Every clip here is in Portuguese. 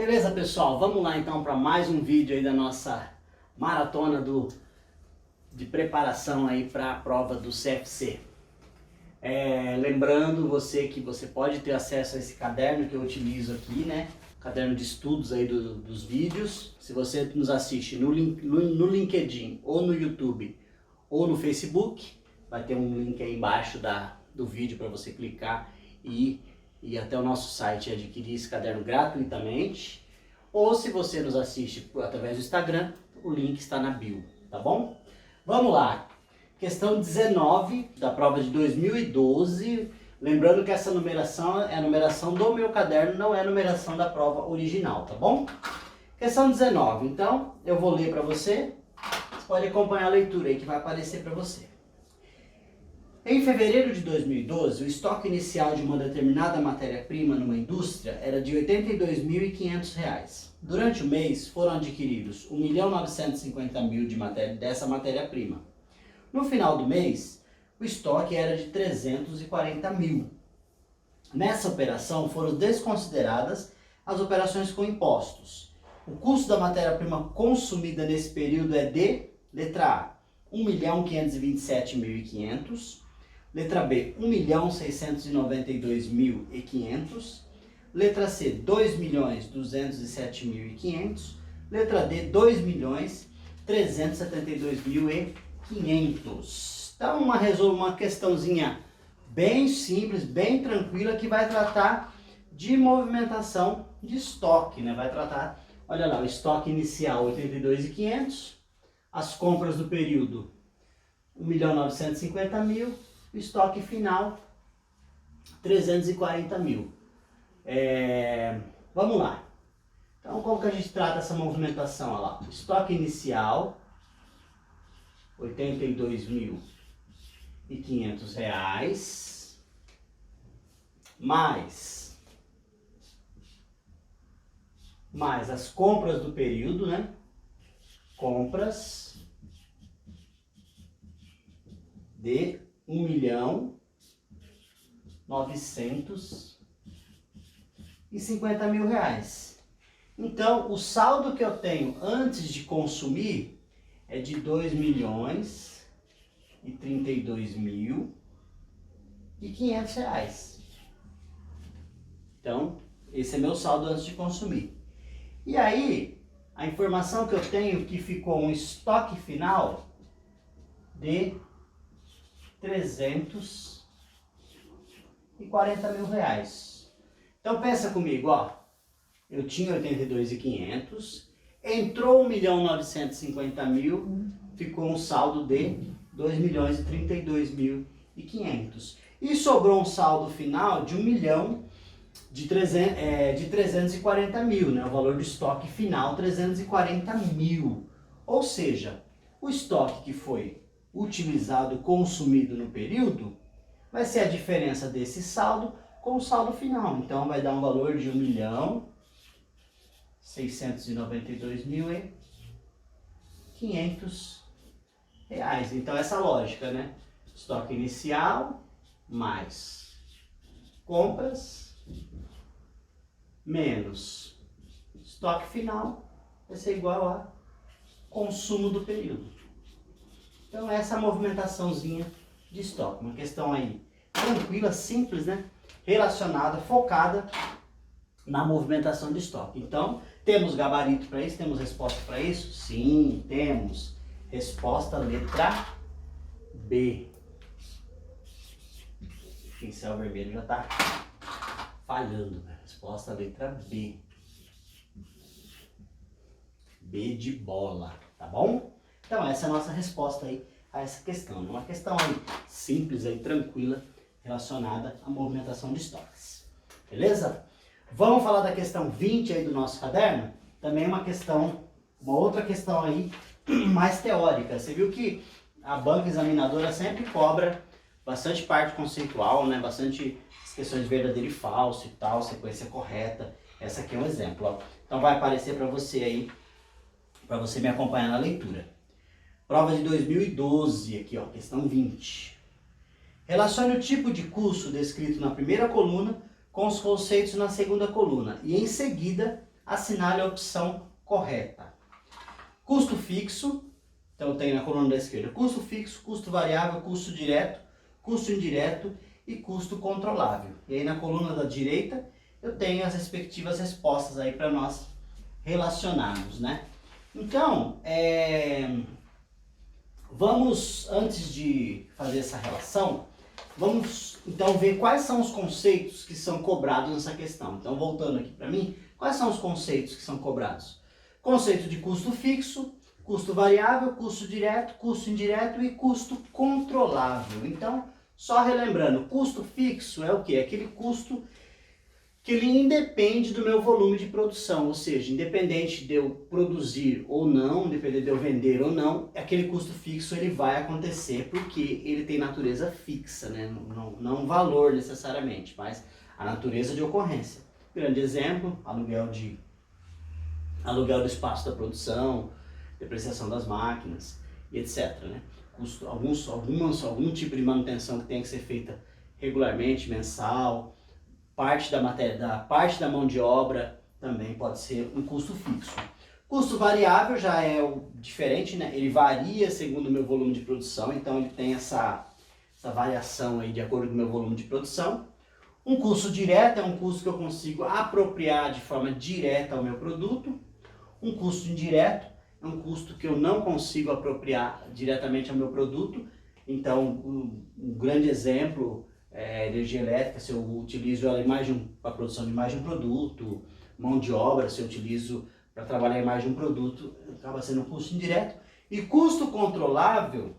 Beleza, pessoal? Vamos lá então para mais um vídeo aí da nossa maratona de preparação aí para a prova do CFC. Lembrando você que você pode ter acesso a esse caderno que eu utilizo aqui, né? Caderno de estudos aí dos vídeos. Se você nos assiste no LinkedIn ou no YouTube ou no Facebook, vai ter um link aí embaixo do vídeo para você clicar e ir até o nosso site e adquirir esse caderno gratuitamente. Ou se você nos assiste através do Instagram, o link está na bio, tá bom? Vamos lá! Questão 19 da prova de 2012. Lembrando que essa numeração é a numeração do meu caderno, não é a numeração da prova original, tá bom? Questão 19, então eu vou ler para você. Você pode acompanhar a leitura aí que vai aparecer para você. Em fevereiro de 2012, o estoque inicial de uma determinada matéria-prima numa indústria era de R$ 82.500. Durante o mês foram adquiridos R$ 1.950.000 dessa matéria-prima. No final do mês, o estoque era de 340 mil. Nessa operação foram desconsideradas as operações com impostos. O custo da matéria-prima consumida nesse período é de, letra A, 1.527.500, letra B, 1.692.500, letra C, 2.207.500, letra D, 2.372.500. Então, uma questãozinha bem simples, bem tranquila, que vai tratar de movimentação de estoque, né? Vai tratar, olha lá, o estoque inicial 82.500, as compras do período 1.950.000, o estoque final 340 mil. Vamos lá. Então, como que a gente trata essa movimentação? Olha lá, estoque inicial 82.500 reais, mais as compras do período, né? Compras de 1.950.000 reais. Então, o saldo que eu tenho antes de consumir é de 2.032.500 reais. Então, esse é meu saldo antes de consumir. E aí, a informação que eu tenho que ficou um estoque final de 340 mil reais. Então pensa comigo, ó. Eu tinha 82.500, entrou 1.950.000, ficou um saldo de 2.032.500. E sobrou um saldo final de 340 mil, né? O valor do estoque final, 340 mil. Ou seja, o estoque que foi utilizado, consumido no período, vai ser a diferença desse saldo com o saldo final. Então vai dar um valor de 1.692.500 reais. Então essa lógica, né? Estoque inicial mais compras menos estoque final vai ser igual a consumo do período. Então essa movimentaçãozinha de estoque, uma questão aí tranquila, simples, né? Relacionada, focada na movimentação de estoque. Então, temos gabarito para isso? Temos resposta para isso? Sim, temos. Resposta letra B. O pincel vermelho já está falhando, né? Resposta letra B. B de bola, tá bom? Então essa é a nossa resposta aí a essa questão. Uma questão aí simples, aí, tranquila, relacionada à movimentação de estoques. Beleza? Vamos falar da questão 20 aí do nosso caderno? Também uma outra questão aí mais teórica. Você viu que a banca examinadora sempre cobra bastante parte conceitual, né? Bastante questões de verdadeiro e falso e tal, sequência correta. Essa aqui é um exemplo, ó. Então vai aparecer para você aí, para você me acompanhar na leitura. Prova de 2012, aqui ó, questão 20. Relacione o tipo de custo descrito na primeira coluna com os conceitos na segunda coluna e em seguida assinale a opção correta. Custo fixo, então eu tenho na coluna da esquerda custo fixo, custo variável, custo direto, custo indireto e custo controlável. E aí na coluna da direita eu tenho as respectivas respostas aí para nós relacionarmos, né? Então, vamos, antes de fazer essa relação, vamos então ver quais são os conceitos que são cobrados nessa questão. Então, voltando aqui para mim, quais são os conceitos que são cobrados? Conceito de custo fixo, custo variável, custo direto, custo indireto e custo controlável. Então, só relembrando, custo fixo é o quê? É aquele custo que ele independe do meu volume de produção, ou seja, independente de eu produzir ou não, independente de eu vender ou não, aquele custo fixo ele vai acontecer porque ele tem natureza fixa, né? Não valor necessariamente, mas a natureza de ocorrência. Grande exemplo, aluguel do espaço da produção, depreciação das máquinas e etc, né? Algum tipo de manutenção que tenha que ser feita regularmente, mensal, parte da mão de obra também pode ser um custo fixo. Custo variável já é diferente, né? Ele varia segundo o meu volume de produção, então ele tem essa variação aí de acordo com o meu volume de produção. Um custo direto é um custo que eu consigo apropriar de forma direta ao meu produto. Um custo indireto é um custo que eu não consigo apropriar diretamente ao meu produto. Então, um grande exemplo energia elétrica, se eu utilizo ela para a produção de mais de um produto, mão de obra, se eu utilizo para trabalhar em mais de um produto, acaba sendo um custo indireto. E custo controlável,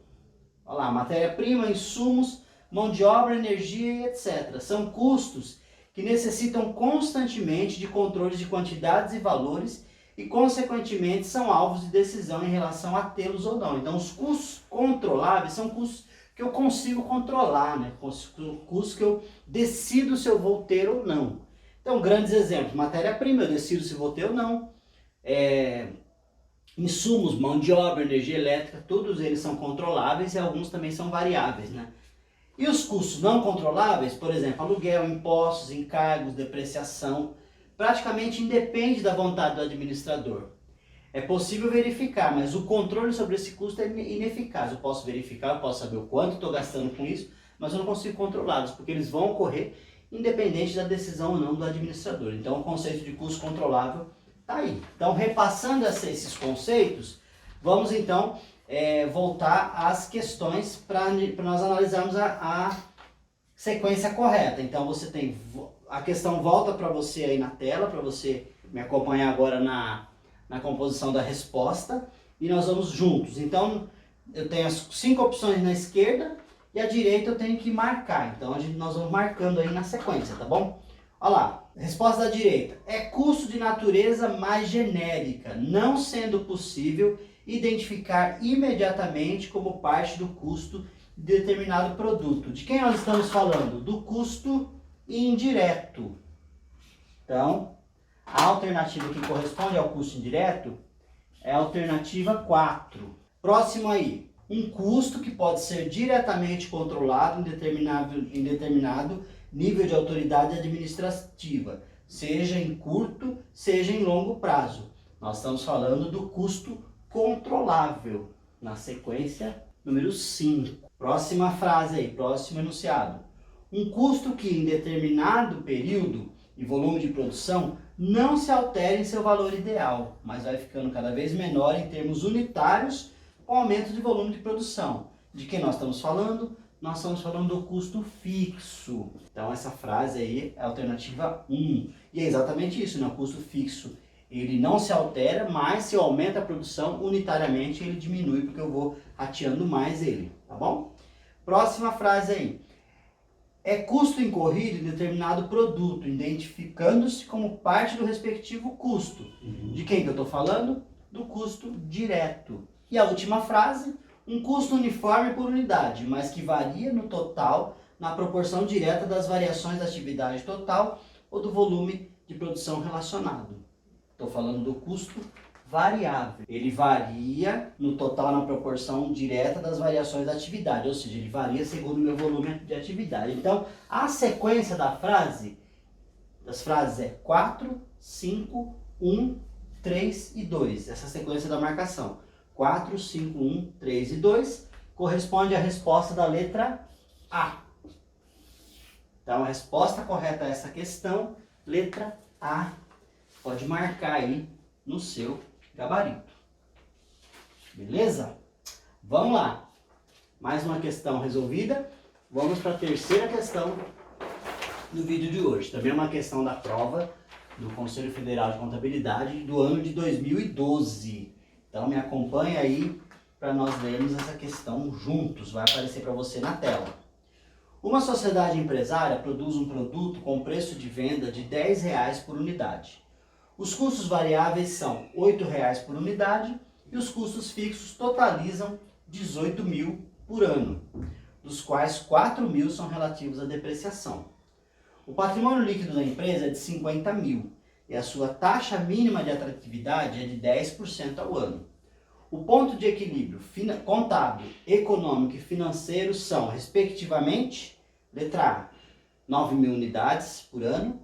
olha lá, matéria-prima, insumos, mão de obra, energia e etc. São custos que necessitam constantemente de controles de quantidades e valores e, consequentemente, são alvos de decisão em relação a tê-los ou não. Então, os custos controláveis são custos que eu consigo controlar, né? Custos que eu decido se eu vou ter ou não. Então, grandes exemplos, matéria-prima, eu decido se vou ter ou não. Insumos, mão de obra, energia elétrica, todos eles são controláveis e alguns também são variáveis, né? E os custos não controláveis, por exemplo, aluguel, impostos, encargos, depreciação, praticamente independe da vontade do administrador. É possível verificar, mas o controle sobre esse custo é ineficaz. Eu posso verificar, eu posso saber o quanto estou gastando com isso, mas eu não consigo controlá-los, porque eles vão ocorrer independente da decisão ou não do administrador. Então, o conceito de custo controlável está aí. Então, repassando esses conceitos, vamos então voltar às questões para nós analisarmos a sequência correta. Então, você tem a questão volta para você aí na tela, para você me acompanhar agora na composição da resposta, e nós vamos juntos. Então, eu tenho as 5 opções na esquerda e à direita eu tenho que marcar. Então, nós vamos marcando aí na sequência, tá bom? Olha lá, resposta da direita. É custo de natureza mais genérica, não sendo possível identificar imediatamente como parte do custo de determinado produto. De quem nós estamos falando? Do custo indireto. Então, a alternativa que corresponde ao custo indireto é a alternativa 4. Próximo aí, um custo que pode ser diretamente controlado em determinado nível de autoridade administrativa, seja em curto, seja em longo prazo. Nós estamos falando do custo controlável, na sequência número 5. Próxima frase aí, próximo enunciado. Um custo que em determinado período e volume de produção não se altera em seu valor ideal, mas vai ficando cada vez menor em termos unitários com aumento de volume de produção. De que nós estamos falando? Nós estamos falando do custo fixo. Então essa frase aí é a alternativa 1. E é exatamente isso, né? O custo fixo ele não se altera, mas se eu aumento a produção, unitariamente ele diminui, porque eu vou rateando mais ele, tá bom? Próxima frase aí. É custo incorrido em determinado produto, identificando-se como parte do respectivo custo. De quem que eu estou falando? Do custo direto. E a última frase, um custo uniforme por unidade, mas que varia no total na proporção direta das variações da atividade total ou do volume de produção relacionado. Estou falando do custo variável. Ele varia no total na proporção direta das variações da atividade, ou seja, ele varia segundo o meu volume de atividade. Então, a sequência das frases é 4, 5, 1, 3 e 2. Essa sequência da marcação. 4, 5, 1, 3 e 2 corresponde à resposta da letra A. Então, a resposta correta a essa questão, letra A. Pode marcar aí no seu gabarito. Beleza? Vamos lá. Mais uma questão resolvida. Vamos para a terceira questão do vídeo de hoje. Também é uma questão da prova do Conselho Federal de Contabilidade do ano de 2012. Então me acompanha aí para nós lermos essa questão juntos. Vai aparecer para você na tela. Uma sociedade empresária produz um produto com preço de venda de R$10 por unidade. Os custos variáveis são R$8 por unidade e os custos fixos totalizam 18 mil por ano, dos quais 4 mil são relativos à depreciação. O patrimônio líquido da empresa é de 50 mil e a sua taxa mínima de atratividade é de 10% ao ano. O ponto de equilíbrio contábil, econômico e financeiro são, respectivamente, letra A, 9 mil unidades por ano,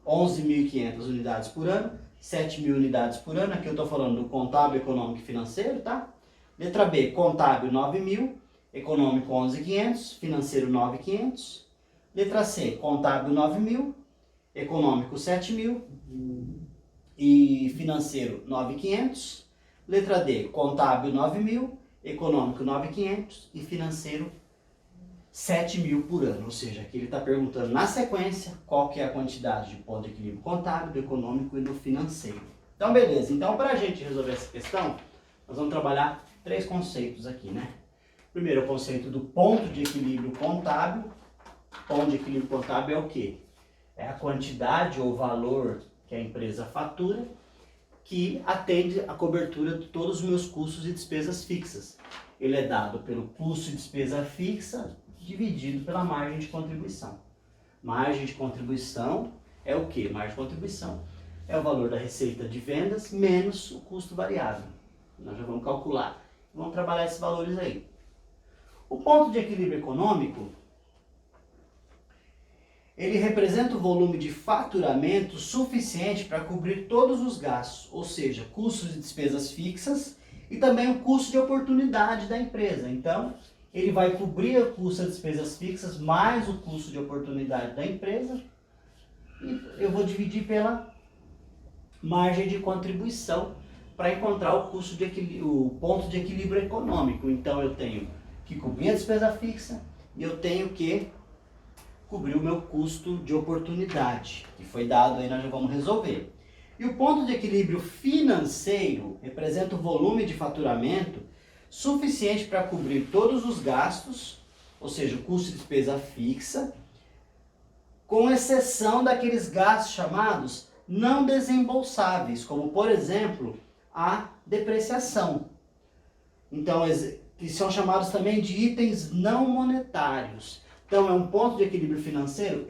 11.500 unidades por ano, 7 mil unidades por ano. Aqui eu estou falando do contábil, econômico e financeiro, tá? Letra B, contábil 9 mil, econômico 11.500, financeiro 9.500. Letra C, contábil 9 mil, econômico 7 mil e financeiro 9.500. Letra D, contábil 9 mil, econômico 9.500 e financeiro 7 mil por ano. Ou seja, aqui ele está perguntando na sequência qual que é a quantidade de ponto de equilíbrio contábil, do econômico e do financeiro. Então, beleza. Então, para a gente resolver essa questão, nós vamos trabalhar 3 conceitos aqui, né? Primeiro, o conceito do ponto de equilíbrio contábil. Ponto de equilíbrio contábil é o quê? É a quantidade ou valor que a empresa fatura que atende a cobertura de todos os meus custos e despesas fixas. Ele é dado pelo custo e despesa fixa dividido pela margem de contribuição. Margem de contribuição é o quê? Margem de contribuição é o valor da receita de vendas menos o custo variável. Nós já vamos calcular. Vamos trabalhar esses valores aí. O ponto de equilíbrio econômico, ele representa o volume de faturamento suficiente para cobrir todos os gastos, ou seja, custos e despesas fixas e também o custo de oportunidade da empresa. Então, ele vai cobrir o custo e despesas fixas mais o custo de oportunidade da empresa e eu vou dividir pela margem de contribuição para encontrar o custo de o ponto de equilíbrio econômico. Então, eu tenho que cobrir a despesa fixa e eu tenho que cobrir o meu custo de oportunidade, que foi dado aí, nós já vamos resolver. E o ponto de equilíbrio financeiro representa o volume de faturamento suficiente para cobrir todos os gastos, ou seja, o custo de despesa fixa, com exceção daqueles gastos chamados não desembolsáveis, como, por exemplo, a depreciação. Então, que são chamados também de itens não monetários. Então, é um ponto de equilíbrio financeiro,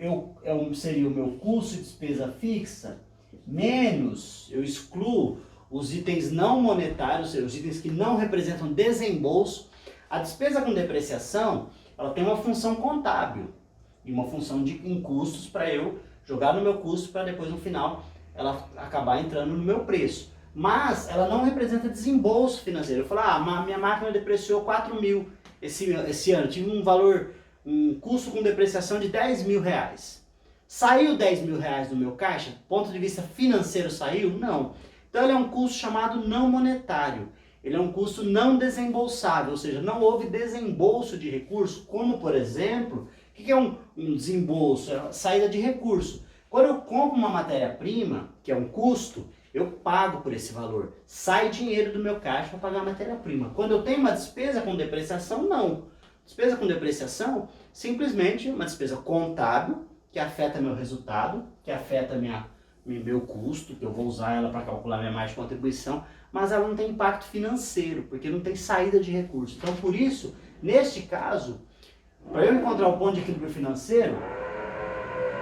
seria o meu custo de despesa fixa, menos, eu excluo os itens não monetários, ou seja, os itens que não representam desembolso. A despesa com depreciação, ela tem uma função contábil e uma função em custos para eu jogar no meu custo para depois, no final, ela acabar entrando no meu preço. Mas ela não representa desembolso financeiro. Eu falo, minha máquina depreciou 4 mil esse ano, tive um custo com depreciação de 10 mil reais. Saiu 10 mil reais do meu caixa? Ponto de vista financeiro saiu? Não. Então ele é um custo chamado não monetário. Ele é um custo não desembolsável, ou seja, não houve desembolso de recurso, como por exemplo, o que é um desembolso? É a saída de recurso. Quando eu compro uma matéria-prima, que é um custo, eu pago por esse valor. Sai dinheiro do meu caixa para pagar a matéria-prima. Quando eu tenho uma despesa com depreciação, não. Despesa com depreciação, simplesmente uma despesa contábil, que afeta meu resultado, que afeta meu custo, que eu vou usar ela para calcular minha margem de contribuição, mas ela não tem impacto financeiro, porque não tem saída de recurso. Então, por isso, neste caso, para eu encontrar o ponto de equilíbrio financeiro,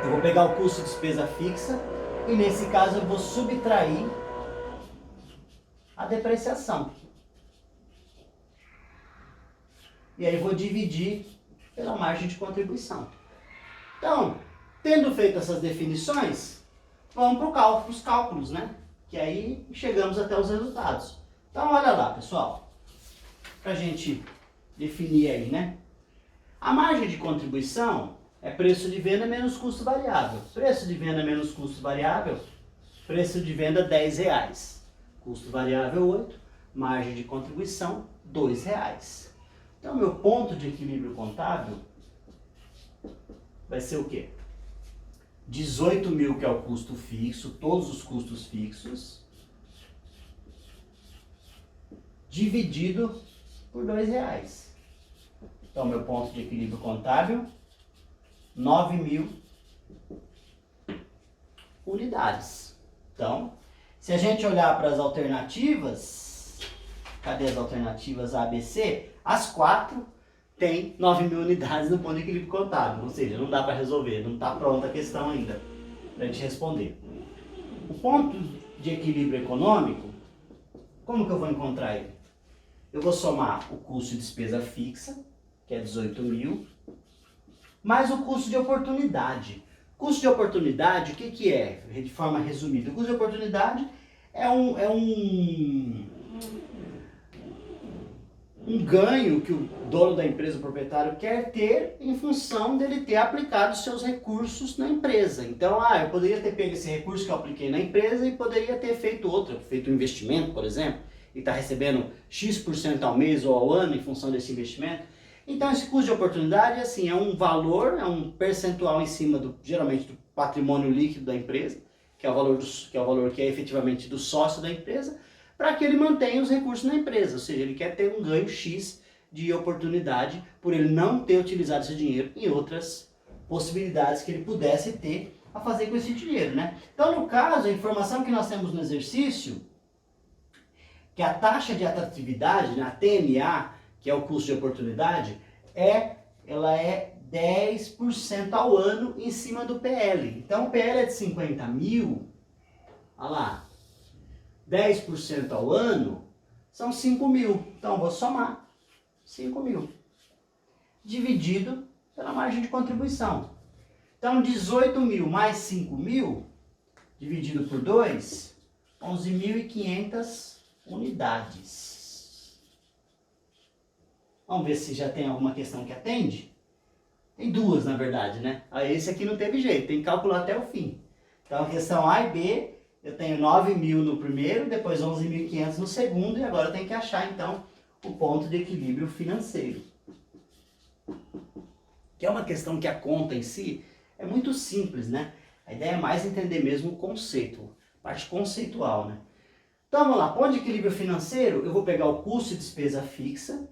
eu vou pegar o custo de despesa fixa e, nesse caso, eu vou subtrair a depreciação. E aí vou dividir pela margem de contribuição. Então, tendo feito essas definições, vamos para os cálculos, né? que aí chegamos até os resultados. Então olha lá, pessoal, para a gente definir aí, né? A margem de contribuição é preço de venda menos custo variável. Preço de venda menos custo variável, preço de venda R$10. Custo variável 8, margem de contribuição R$2. Então meu ponto de equilíbrio contábil vai ser o quê? 18 mil, que é o custo fixo, todos os custos fixos, dividido por R$2. Então, meu ponto de equilíbrio contábil, 9.000 unidades. Então, se a gente olhar para as alternativas, cadê as alternativas A, B, C? As 4 têm 9.000 unidades no ponto de equilíbrio contábil, ou seja, não dá para resolver, não está pronta a questão ainda para a gente responder. O ponto de equilíbrio econômico, como que eu vou encontrar ele? Eu vou somar o custo de despesa fixa, que é 18 mil, mais o custo de oportunidade. Custo de oportunidade, o que que é? De forma resumida, o custo de oportunidade é um ganho que o dono da empresa, o proprietário, quer ter em função dele ter aplicado seus recursos na empresa. Então, eu poderia ter pego esse recurso que eu apliquei na empresa e poderia ter feito outro, feito um investimento, por exemplo, e está recebendo X% ao mês ou ao ano em função desse investimento. Então, esse custo de oportunidade assim, é um valor, é um percentual em cima, geralmente, do patrimônio líquido da empresa, que é o valor que é efetivamente do sócio da empresa, para que ele mantenha os recursos na empresa, ou seja, ele quer ter um ganho X de oportunidade por ele não ter utilizado esse dinheiro em outras possibilidades que ele pudesse ter a fazer com esse dinheiro, né? Então, no caso, a informação que nós temos no exercício, que a taxa de atratividade, né, a TMA, que é o custo de oportunidade, ela é 10% ao ano em cima do PL. Então, o PL é de 50 mil, olha lá, 10% ao ano são 5 mil. Então, vou somar 5 mil, dividido pela margem de contribuição. Então, 18 mil mais 5 mil, dividido por 2, 11.500 unidades. Vamos ver se já tem alguma questão que atende? Tem duas, na verdade, né? Esse aqui não teve jeito, tem que calcular até o fim. Então, a questão A e B, eu tenho 9.000 no primeiro, depois 11.500 no segundo, e agora eu tenho que achar, então, o ponto de equilíbrio financeiro. Que é uma questão que a conta em si é muito simples, né? A ideia é mais entender mesmo o conceito, parte conceitual, né? Então, vamos lá, ponto de equilíbrio financeiro, eu vou pegar o custo de despesa fixa,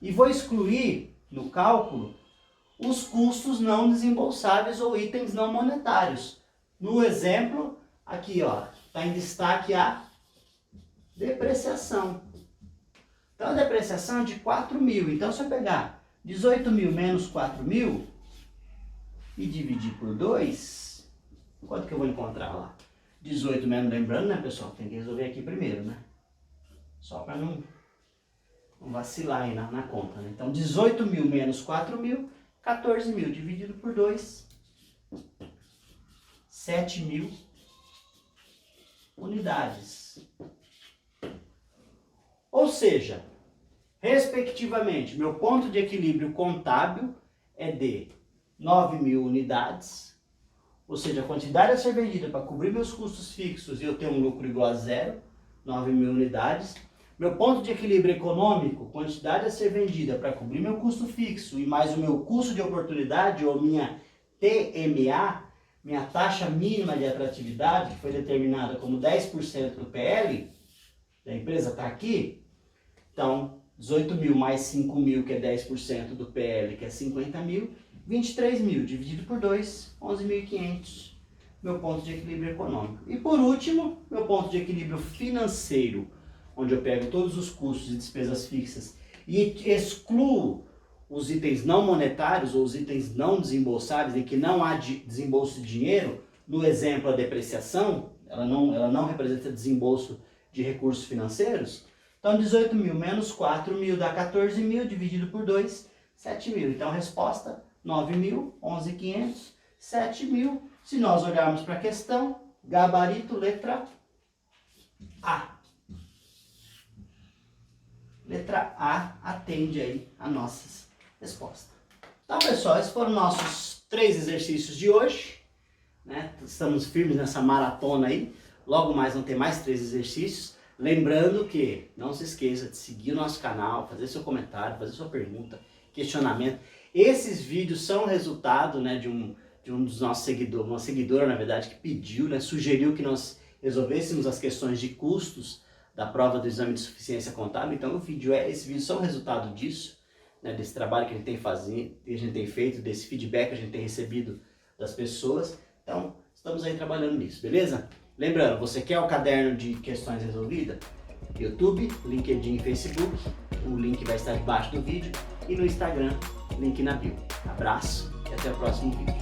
e vou excluir no cálculo os custos não desembolsáveis ou itens não monetários. No exemplo, aqui está em destaque a depreciação. Então a depreciação é de 4 mil. Então se eu pegar 18 mil menos 4 mil e dividir por 2, quanto que eu vou encontrar lá? 18 menos, lembrando, né, pessoal? Tem que resolver aqui primeiro, né? Só para não vacilar aí na conta, né? Então, 18 mil menos 4 mil, 14 mil dividido por 2, 7 mil unidades. Ou seja, respectivamente, meu ponto de equilíbrio contábil é de 9.000 unidades, ou seja, a quantidade a ser vendida para cobrir meus custos fixos e eu ter um lucro igual a zero, 9.000 unidades. Meu ponto de equilíbrio econômico, quantidade a ser vendida para cobrir meu custo fixo e mais o meu custo de oportunidade, ou minha TMA, minha taxa mínima de atratividade, que foi determinada como 10% do PL, da empresa está aqui. Então, 18 mil mais 5 mil, que é 10% do PL, que é 50 mil, 23 mil dividido por 2, 11.500, meu ponto de equilíbrio econômico. E por último, meu ponto de equilíbrio financeiro, onde eu pego todos os custos e despesas fixas e excluo os itens não monetários ou os itens não desembolsáveis, em que não há desembolso de dinheiro. No exemplo, a depreciação, ela não representa desembolso de recursos financeiros. Então, 18 mil menos 4 mil dá 14 mil, dividido por 2, 7 mil. Então, a resposta, 9 mil, 11.500, 7 mil. Se nós olharmos para a questão, Gabarito letra A. Letra A atende aí a nossas respostas. Então, pessoal, esses foram nossos 3 exercícios de hoje, né? Estamos firmes nessa maratona aí. Logo mais vão ter mais 3 exercícios. Lembrando que não se esqueça de seguir o nosso canal, fazer seu comentário, fazer sua pergunta, questionamento. Esses vídeos são resultado, né, de um dos nossos seguidores, uma seguidora, na verdade, que pediu, né, sugeriu que nós resolvêssemos as questões de custos da prova do exame de suficiência contábil. Então esses vídeos são resultado disso, né, desse trabalho que a gente tem feito, desse feedback que a gente tem recebido das pessoas. Então estamos aí trabalhando nisso, beleza? Lembrando, você quer o caderno de questões resolvidas? YouTube, LinkedIn e Facebook, o link vai estar embaixo do vídeo, e no Instagram, link na bio. Abraço e até o próximo vídeo.